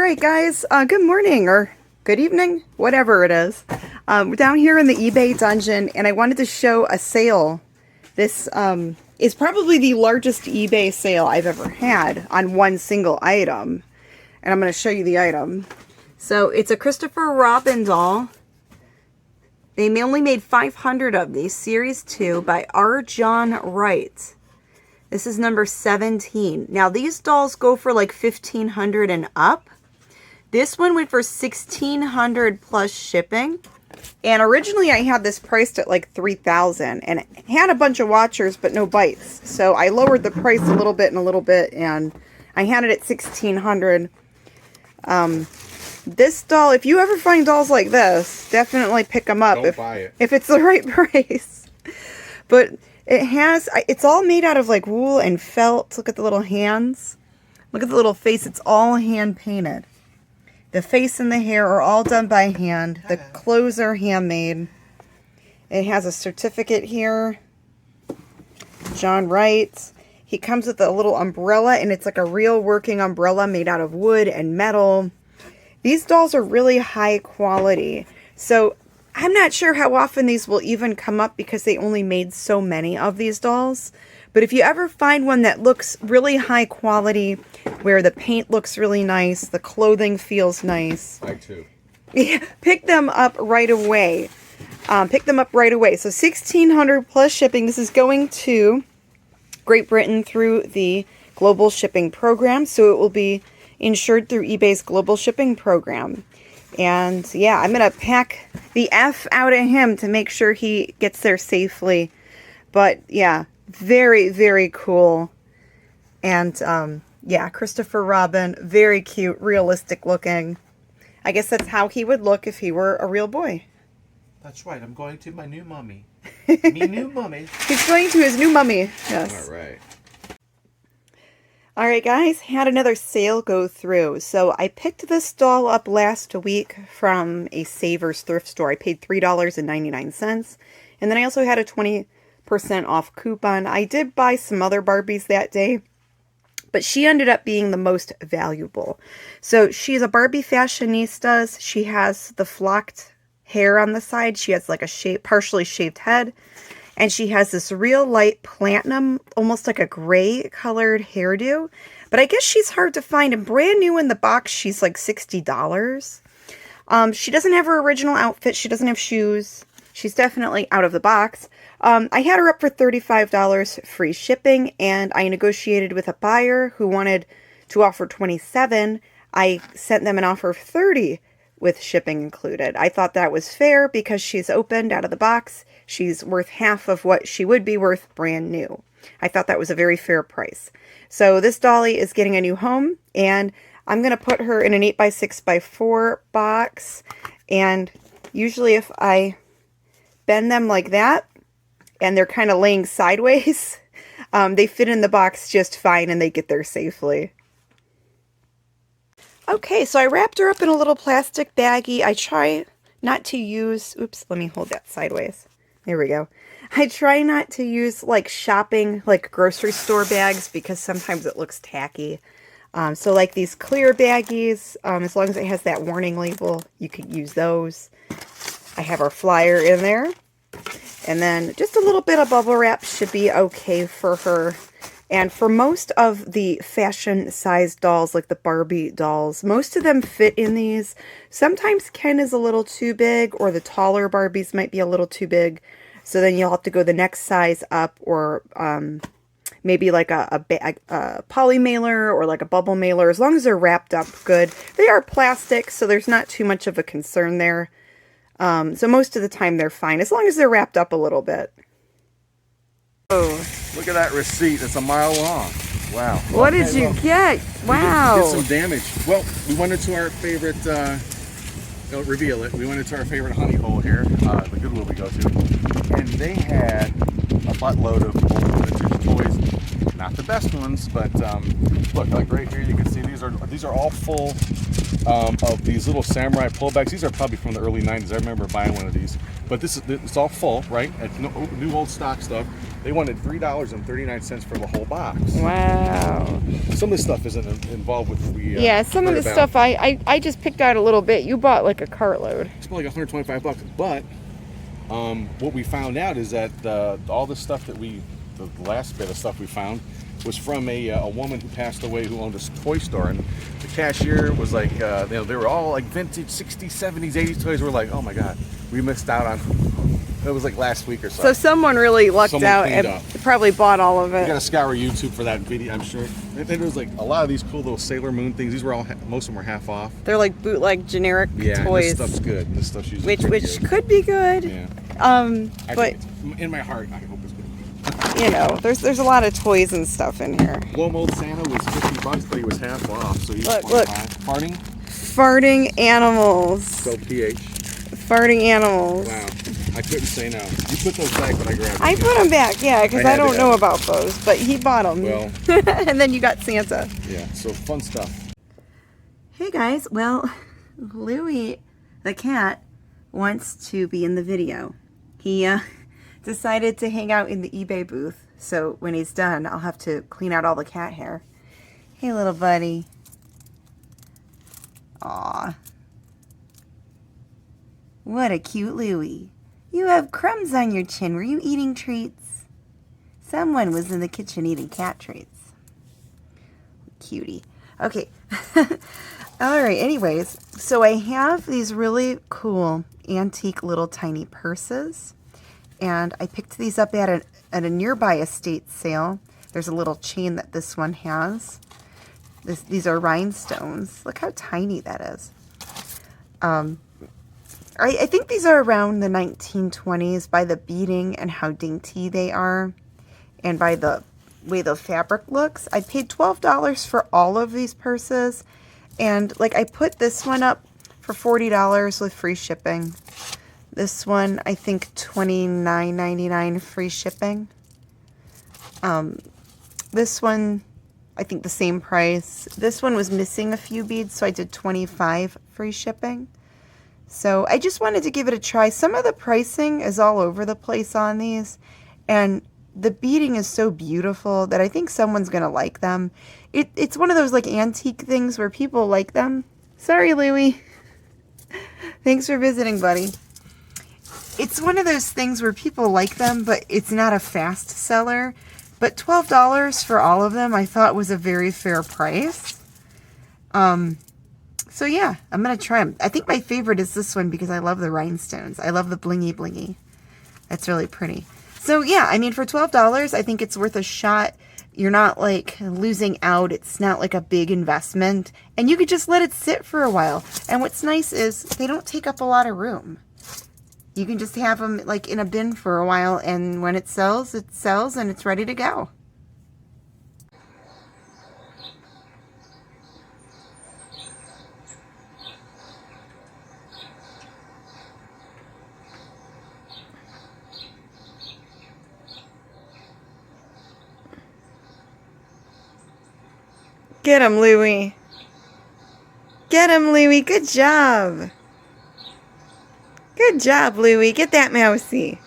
right, guys, good morning or good evening, whatever it is. We're down here in the eBay dungeon, and I wanted to show a sale. This is probably the largest eBay sale I've ever had on one single item. And I'm going to show you the item. So it's a Christopher Robin doll. They only made 500 of these, Series 2 by R. John Wright. This is number 17. Now these dolls go for like $1,500 and up. This one went for $1,600 plus shipping. And originally I had this priced at like $3,000 and it had a bunch of watchers but no bites. So I lowered the price a little bit and I had it at $1,600. This doll, if you ever find dolls like this, definitely pick them up. Don't buy it. If it's the right price. But it's all made out of like wool and felt. Look at the little hands. Look at the little face. It's all hand painted. The face and the hair are all done by hand. The clothes are handmade. It has a certificate here. John Wright. He comes with a little umbrella, and it's like a real working umbrella made out of wood and metal. These dolls are really high quality. So I'm not sure how often these will even come up because they only made so many of these dolls. But if you ever find one that looks really high quality, where the paint looks really nice, the clothing feels nice. I too. Yeah, pick them up right away. Pick them up right away. So $1,600 plus shipping. This is going to Great Britain through the global shipping program. So it will be insured through eBay's global shipping program. And yeah, I'm going to pack the F out of him to make sure he gets there safely. But yeah, very, very cool. And yeah, Christopher Robin, very cute, realistic looking. I guess that's how he would look if he were a real boy. That's right, I'm going to my new mummy. Me new mummy. He's going to his new mummy, yes. All right. Alright guys, had another sale go through. So I picked this doll up last week from a Savers thrift store. I paid $3.99. And then I also had a 20% off coupon. I did buy some other Barbies that day, but she ended up being the most valuable. So she's a Barbie fashionista. She has the flocked hair on the side. She has like a partially shaved head. And she has this real light platinum, almost like a gray colored hairdo. But I guess she's hard to find. And brand new in the box, she's like $60. She doesn't have her original outfit. She doesn't have shoes. She's definitely out of the box. I had her up for $35 free shipping. And I negotiated with a buyer who wanted to offer $27. I sent them an offer of $30 with shipping included. I thought that was fair because she's opened out of the box. She's worth half of what she would be worth brand new. I thought that was a very fair price. So this dolly is getting a new home, and I'm going to put her in an 8x6x4 box. And usually if I bend them like that, and they're kind of laying sideways, they fit in the box just fine and they get there safely. Okay, so I wrapped her up in a little plastic baggie. I try not to use, oops, let me hold that sideways. There we go. I try not to use like shopping, like grocery store bags, because sometimes it looks tacky. So like these clear baggies, as long as it has that warning label, you could use those. I have our flyer in there. And then just a little bit of bubble wrap should be okay for her. And for most of the fashion-sized dolls, like the Barbie dolls, most of them fit in these. Sometimes Ken is a little too big, or the taller Barbies might be a little too big. So then you'll have to go the next size up, or maybe like a poly mailer or like a bubble mailer, as long as they're wrapped up good. They are plastic, so there's not too much of a concern there. So most of the time they're fine, as long as they're wrapped up a little bit. Oh. Look at that receipt. It's a mile long. Wow. What did you get? Wow. We did some damage. Well, we went into our favorite, don't reveal it, we went into our favorite honey hole here, the Goodwill we go to, and they had a buttload of old vintage toys. Not the best ones, but look, like right here you can see these are but these are all full of these little samurai pullbacks. These are probably from the early 90s. I remember buying one of these. But it's all full, right? It's new old stock stuff. They wanted $3.39 for the whole box. Wow. Some of this stuff isn't involved with what we yeah, some of the stuff I just picked out a little bit. You bought like a cartload. It's about like $125. But what we found out is that all the stuff that the last bit of stuff we found was from a woman who passed away who owned a toy store, and the cashier was like, they were all like vintage 60s, 70s, 80s toys. We're like, oh my god, we missed out on. It was like last week or so. So someone really lucked out and probably bought all of it. You gotta scour YouTube for that video, I'm sure. And there was like a lot of these cool little Sailor Moon things. These were all most of them were half off. They're like bootleg generic toys. Yeah, this stuff's good. This stuff's usually which could be good. Yeah. But in my heart, I hope it's good. You know, there's a lot of toys and stuff in here. Glow Mold Santa was $50, but he was half off, so he's look. Farting animals. Go PH. Farting animals. Wow. I couldn't say no. You put those back, but I grabbed them. I put them back, yeah, because I don't know about those, but he bought them. Well. And then you got Santa. Yeah, so fun stuff. Hey guys, well, Louie the cat wants to be in the video. He decided to hang out in the eBay booth, so when he's done, I'll have to clean out all the cat hair. Hey little buddy. Aw. What a cute Louie. You have crumbs on your chin. Were you eating treats? Someone was in the kitchen eating cat treats. Cutie. Okay. Alright, anyways, so I have these really cool antique little tiny purses, and I picked these up at a nearby estate sale. There's a little chain that this one has. These are rhinestones. Look how tiny that is. I think these are around the 1920s by the beading and how dainty they are, and by the way the fabric looks. I paid $12 for all of these purses, and like I put this one up for $40 with free shipping. This one, I think $29.99 free shipping. This one, I think the same price. This one was missing a few beads, so I did $25 free shipping. So I just wanted to give it a try. Some of the pricing is all over the place on these, and the beading is so beautiful that I think someone's going to like them. It's one of those like antique things where people like them. Sorry, Louie. Thanks for visiting, buddy. It's one of those things where people like them, but it's not a fast seller. But $12 for all of them I thought was a very fair price. So yeah, I'm going to try them. I think my favorite is this one because I love the rhinestones. I love the blingy blingy. That's really pretty. So yeah, I mean for $12 I think it's worth a shot. You're not like losing out. It's not like a big investment. And you could just let it sit for a while. And what's nice is they don't take up a lot of room. You can just have them like in a bin for a while, and when it sells and it's ready to go. Get him, Louie. Get him, Louie. Good job. Good job, Louie. Get that mousey.